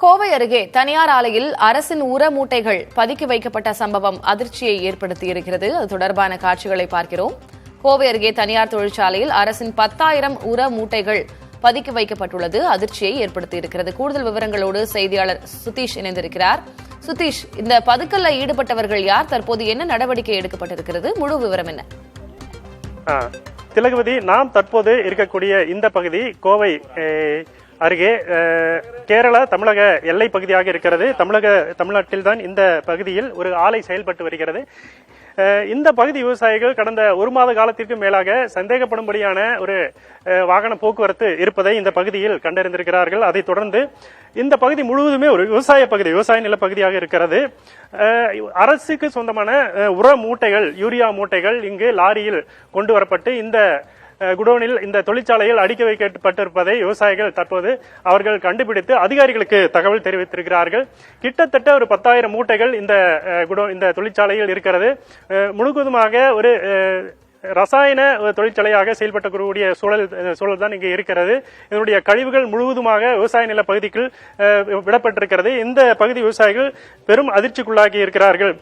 கோவை அருகே தனியார் ஆலையில் அரசின் உர மூட்டைகள் பதுக்கி வைக்கப்பட்ட சம்பவம் அதிர்ச்சியை ஏற்படுத்தியிருக்கிறது. அது தொடர்பான காட்சிகளை பார்க்கிறோம். கோவை அருகே தனியார் தொழிற்சாலையில் அரசின் 10,000 உர மூட்டைகள் பதுக்கி வைக்கப்பட்டுள்ளது அதிர்ச்சியை ஏற்படுத்தியிருக்கிறது. கூடுதல் விவரங்களோடு செய்தியாளர் சுதீஷ் இணைந்திருக்கிறார். சுதீஷ், இந்த பதுக்கல்ல ஈடுபட்டவர்கள் யார்? தற்போது என்ன நடவடிக்கை எடுக்கப்பட்டிருக்கிறது? முழு விவரம் என்ன? திலகவதி, நாம் தற்போது இருக்கக்கூடிய இந்த பகுதி கோவை அருகே கேரளா தமிழக எல்லை பகுதியாக இருக்கிறது. தமிழ்நாட்டில் தான் இந்த பகுதியில் ஒரு ஆலை செயல்பட்டு வருகிறது. இந்த பகுதி விவசாயிகள் கடந்த ஒரு மாத காலத்திற்கு மேலாக சந்தேகப்படும்படியான ஒரு வாகன போக்குவரத்து இருப்பதை இந்த பகுதியில் கண்டறிந்திருக்கிறார்கள். அதைத் தொடர்ந்து இந்த பகுதி முழுவதுமே ஒரு விவசாய நிலப்பகுதியாக இருக்கிறது. அரசுக்கு சொந்தமான உர மூட்டைகள், யூரியா மூட்டைகள் இங்கு லாரியில் கொண்டு வரப்பட்டு இந்த குடோனில், இந்த தொழிற்சாலையில் அடுக்கி வைக்கப்பட்டிருப்பதை விவசாயிகள் தற்போது அவர்கள் கண்டுபிடித்து அதிகாரிகளுக்கு தகவல் தெரிவித்திருக்கிறார்கள். கிட்டத்தட்ட ஒரு 10,000 மூட்டைகள் இந்த தொழிற்சாலையில் இருக்கிறது. முழுவதுமாக ஒரு ரசாயன தொழிற்சாலையாக செயல்படக்கூடிய சூழல் தான் இங்கே இருக்கிறது. இதனுடைய கழிவுகள் முழுவதுமாக விவசாய நில பகுதிக்குள் விடப்பட்டிருக்கிறது. இந்த பகுதி விவசாயிகள் பெரும் அதிர்ச்சிக்குள்ளாகி இருக்கிறார்கள்.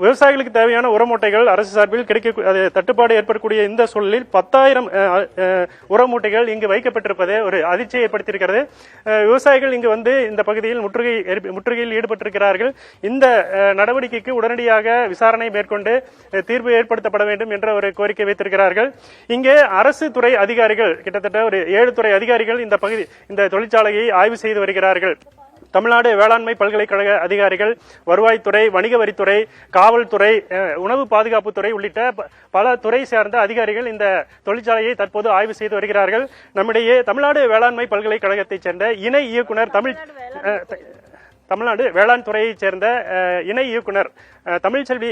விவசாயிகளுக்கு தேவையான உரமூட்டைகள் அரசு சார்பில் தட்டுப்பாடு ஏற்படக்கூடிய இந்த சூழலில் 10,000 உரமூட்டைகள் இங்கு வைக்கப்பட்டிருப்பது ஒரு அதிர்ச்சியை ஏற்படுத்தியிருக்கிறது. விவசாயிகள் இங்கு வந்து இந்த பகுதியில் முற்றுகையில் ஈடுபட்டிருக்கிறார்கள். இந்த நடவடிக்கைக்கு உடனடியாக விசாரணை மேற்கொண்டு தீர்வு ஏற்படுத்தப்பட வேண்டும் என்ற ஒரு கோரிக்கை வைத்திருக்கிறார்கள். இங்கே அரசு துறை அதிகாரிகள், கிட்டத்தட்ட ஒரு 7 துறை அதிகாரிகள் இந்த தொழிற்சாலையை ஆய்வு செய்து வருகிறார்கள். தமிழ்நாடு வேளாண்மை பல்கலைக்கழக அதிகாரிகள், வருவாய்த்துறை, வணிக வரித்துறை, காவல்துறை, உணவு பாதுகாப்புத்துறை உள்ளிட்ட பல துறை சார்ந்த அதிகாரிகள் இந்த தொழிற்சாலையை தற்போது ஆய்வு செய்து வருகிறார்கள். நம்மிடையே தமிழ்நாடு வேளாண்மை பல்கலைக்கழகத்தைச் சேர்ந்த இணை இயக்குனர், தமிழ்நாடு வேளாண் துறையைச் சேர்ந்த இணை இயக்குனர் தமிழ்ச்செல்வி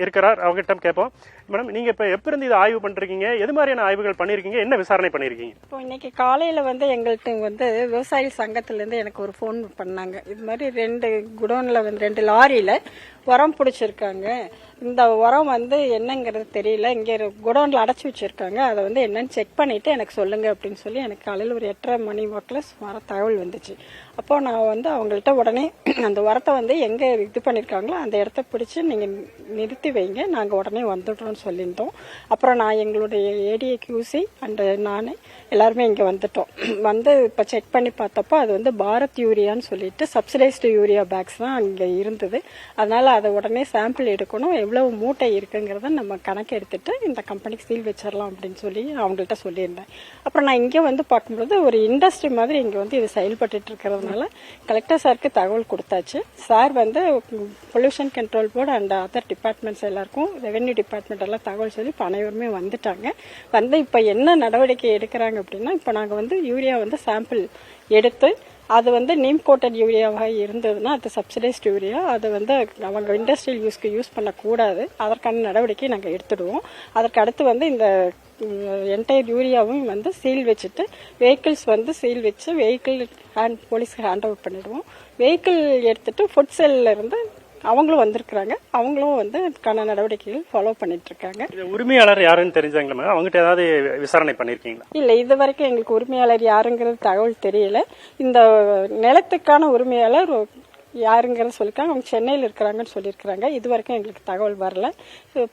இருக்கிறார். அவங்ககிட்ட கேட்போம். மேடம், நீங்க இப்ப எப்ப இருந்து இதை ஆய்வு பண்றீங்க? எது மாதிரியான ஆய்வுகள் பண்ணிருக்கீங்க? என்ன விசாரணை பண்ணிருக்கீங்க? இப்போ இன்னைக்கு காலையில எங்கள்கிட்ட விவசாய சங்கத்துல இருந்து எனக்கு ஒரு போன் பண்ணாங்க. இது மாதிரி 2 குடோன்ல 2 லாரியில உரம் பிடிச்சிருக்காங்க. இந்த உரம் என்னங்கிறது தெரியல, இங்க குடோன்ல அடைச்சி வச்சிருக்காங்க. அதை என்னன்னு செக் பண்ணிட்டு எனக்கு சொல்லுங்க அப்படின்னு சொல்லி எனக்கு காலையில ஒரு 8:30 மணி வாக்குல சுமார தகவல் வந்துச்சு. அப்போ நான் அவங்கள்ட்ட உடனே அந்த உரத்தை எங்க இது பண்ணிருக்காங்களோ அந்த இடத்த பிடிச்சி நீங்க நிறுத்தி வைங்க, நாங்க உடனே வந்துடுறோம்னு சொல்லியிருந்தோம். அப்புறம் நான் எங்களுடைய ஏடிஏ கியூசி அண்ட் நானே எல்லாருமே இங்க வந்துட்டோம். இப்ப செக் பண்ணி பார்த்தப்போ அது பாரத் யூரியான்னு சொல்லிட்டு சப்சிடைஸ்டு யூரியா பேக்ஸ் தான் அங்க இருந்தது. அதனால அதை உடனே சாம்பிள் எடுக்கணும், எவ்வளவு மூட்டை இருக்குங்கிறத நம்ம கணக்கு எடுத்துட்டு இந்த கம்பெனிக்கு சீல் வச்சிடலாம் அப்படின்னு சொல்லி அவங்கள்ட்ட சொல்லியிருந்தேன். அப்புறம் நான் இங்க பார்க்கும்போது ஒரு இண்டஸ்ட்ரி மாதிரி இங்க இது செயல்பட்டு இருக்கிறதுனால கலெக்டர் சாருக்கு தகவல் கொடுத்தாச்சு. Sir pollution control board and other departments எல்லாருக்கும், ரெவென்யூ டிபார்ட்மெண்ட் எல்லாம் தகவல் சொல்லி அனைவருமே வந்துட்டாங்க. இப்ப என்ன நடவடிக்கை எடுக்கிறாங்க அப்படின்னா, இப்ப நாங்க யூரியா சாம்பிள் எடுத்து அது நீம் கோட்டட் யூரியாவாக இருந்ததுன்னா அது சப்சிடைஸ்ட் யூரியா, அது அவங்க இண்டஸ்ட்ரியல் யூஸ்க்கு யூஸ் பண்ணக்கூடாது. அதற்கான நடவடிக்கை நாங்கள் எடுத்துடுவோம். அதற்கு அடுத்து இந்த என்டையர் யூரியாவும் சீல் வச்சுட்டு வெஹிக்கிள்ஸ் சீல் வச்சு வெஹிக்கிள் போலீஸ்க்கு ஹேண்ட் ஓவர் பண்ணிடுவோம். வெஹிக்கிள் எடுத்துட்டு ஃபுட் செல்ல இருந்து அவங்களும் வந்திருக்கிறாங்க. அவங்களும் அதுக்கான நடவடிக்கைகள் ஃபாலோ பண்ணிட்டு இருக்காங்க. உரிமையாளர் யாருன்னு தெரிஞ்சாங்களா? அவங்ககிட்ட ஏதாவது விசாரணை பண்ணிருக்கீங்களா? இல்ல, இது வரைக்கும் எங்களுக்கு உரிமையாளர் யாருங்கிறது தகவல் தெரியல. இந்த நிலத்துக்கான உரிமையாளர் யாருங்கிறத சொல்லிருக்காங்க. அவங்க சென்னையில் இருக்கிறாங்கன்னு சொல்லியிருக்கிறாங்க. இது வரைக்கும் எங்களுக்கு தகவல் வரல.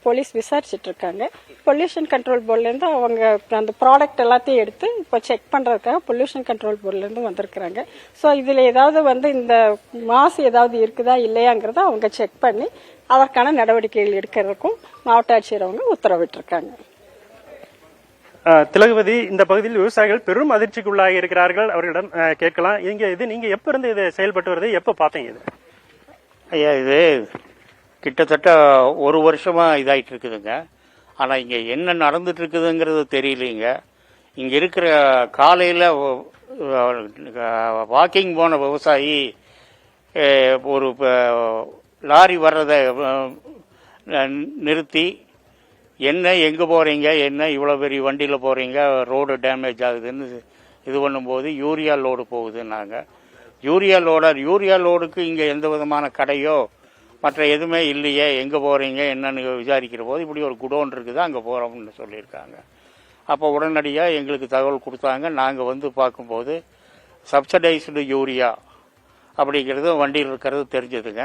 போலீஸ் விசாரிச்சுட்டு இருக்காங்க. பொல்யூஷன் கண்ட்ரோல் போர்ட்ல இருந்து அவங்க அந்த ப்ராடக்ட் எல்லாத்தையும் எடுத்து இப்போ செக் பண்றதுக்காக பொல்யூஷன் கண்ட்ரோல் போர்ட்ல இருந்து வந்திருக்கிறாங்க. ஸோ இதுல ஏதாவது இந்த மாசு ஏதாவது இருக்குதா இல்லையாங்கிறத அவங்க செக் பண்ணி அதற்கான நடவடிக்கைகள் எடுக்கிறதுக்கும் மாவட்ட ஆட்சியர் அவங்க உத்தரவிட்டிருக்காங்க. திலகவதி, இந்த பகுதியில் விவசாயிகள் பெரும் அதிர்ச்சிக்குள்ளாகி இருக்கிறார்கள். அவர்களிடம் கேட்கலாம். நீங்க எப்ப இருந்து இது செயல்பட்டு வருது, எப்ப பாத்தீங்க இது? ஐயா, இது கிட்டத்தட்ட 1 வருஷமா இதாயிட்டு இருக்குதுங்க. ஆனா இங்க என்ன நடந்துட்டு இருக்குதுங்கிறது தெரியலீங்க. இங்க இருக்கிற காலையில வாக்கிங் போன விவசாயி ஒரு லாரி வர்றதை நிறுத்தி, என்ன எங்கே போகிறீங்க, என்ன இவ்வளோ பெரிய வண்டியில் போகிறீங்க, ரோடு டேமேஜ் ஆகுதுன்னு இது பண்ணும்போது யூரியா லோடு போகுதுன்னாங்க. யூரியா லோடுக்கு இங்கே எந்த விதமான கடையோ மற்ற எதுவுமே இல்லையே, எங்கே போகிறீங்க என்னன்னு விசாரிக்கிற போது இப்படி ஒரு குடோன் இருக்குது, அங்கே போகிறோம்னு சொல்லியிருக்காங்க. அப்போ உடனடியாக எங்களுக்கு தகவல் கொடுத்தாங்க. நாங்கள் பார்க்கும்போது சப்சிடைஸ்டு யூரியா அப்படிங்கிறது வண்டியில் இருக்கிறது தெரிஞ்சதுங்க.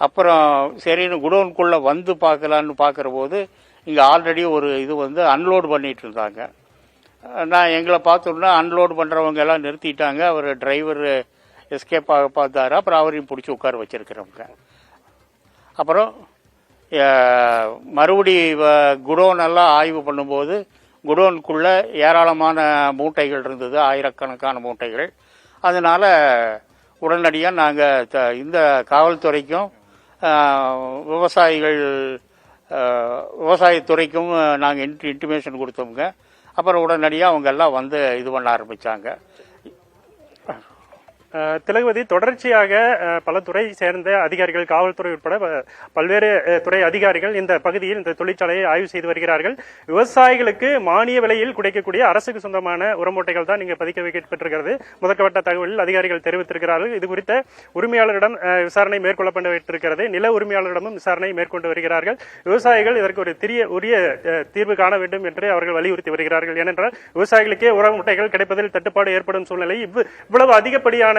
அப்புறம் சரின்னு குடோனுக்குள்ளே வந்து பார்க்கலான்னு பார்க்குற போது இங்கே ஆல்ரெடி ஒரு இது வந்து அன்லோடு பண்ணிட்டு இருந்தாங்க. நான் எங்களை பார்த்தோன்னா அன்லோடு பண்ணுறவங்க எல்லாம் நிறுத்திட்டாங்க. அவர் டிரைவர் எஸ்கேப் ஆக பார்த்தாரு. அப்புறம் அவரையும் பிடிச்சி உட்கார வச்சிருக்கிறவங்க. அப்புறம் மறுபடி குடோனெல்லாம் ஆய்வு பண்ணும்போது குடோனுக்குள்ளே ஏராளமான மூட்டைகள் இருந்தது, ஆயிரக்கணக்கான மூட்டைகள். அதனால உடனடியாக நாங்கள் இந்த காவல்துறைக்கும் விவசாயத்துறைக்கும் நாங்கள் இன்டிமேஷன் கொடுத்தோங்க. அப்புறம் உடனடியாக அவங்க எல்லாம் வந்து இது பண்ண ஆரம்பித்தாங்க. திலகவதி, தொடர்ச்சியாக பல துறை சேர்ந்த அதிகாரிகள், காவல்துறை உட்பட பல்வேறு துறை அதிகாரிகள் இந்த பகுதியில் இந்த தொழிற்சாலையை ஆய்வு செய்து வருகிறார்கள். விவசாயிகளுக்கு மானிய விலையில் கிடைக்கக்கூடிய அரசுக்கு சொந்தமான உரமூட்டைகள் தான் இங்கே பதிக்க வைக்கப்பட்டிருக்கிறது. முதற்கட்ட தகவலில் அதிகாரிகள் தெரிவித்திருக்கிறார்கள். இது குறித்த உரிமையாளரிடம் விசாரணை மேற்கொள்ளப்பட்டிருக்கிறது. நில உரிமையாளரிடமும் விசாரணை மேற்கொண்டு வருகிறார்கள். விவசாயிகள் இதற்கு ஒரு உரிய தீர்வு காண வேண்டும் என்று அவர்கள் வலியுறுத்தி வருகிறார்கள். ஏனென்றால் விவசாயிகளுக்கே உரமூட்டைகள் கிடைப்பதில் தட்டுப்பாடு ஏற்படும் சூழ்நிலை இவ்வளவு அதிகப்படியான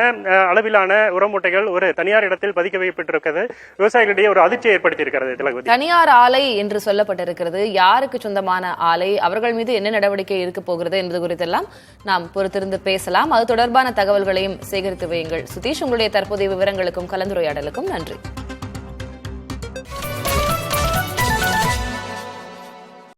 அளவிலான உரமூட்டைகள் ஒரு தனியார் இடத்தில் பதிக்க வைக்கப்பட்டிருக்கிறது. விவசாயிகளிடையே ஒரு அதிர்ச்சியை ஏற்படுத்தியிருக்கிறது. தனியார் ஆலை என்று சொல்லப்பட்டிருக்கிறது. யாருக்கு சொந்தமான ஆலை, அவர்கள் மீது என்ன நடவடிக்கை இருக்க போகிறது என்பது குறித்தெல்லாம் நாம் பொறுத்திருந்து பேசலாம். அது தொடர்பான தகவல்களையும் சேகரித்து வையுங்கள். சுதீஷ், உங்களுடைய தற்போதைய விவரங்களுக்கும் கலந்துரையாடலுக்கும் நன்றி.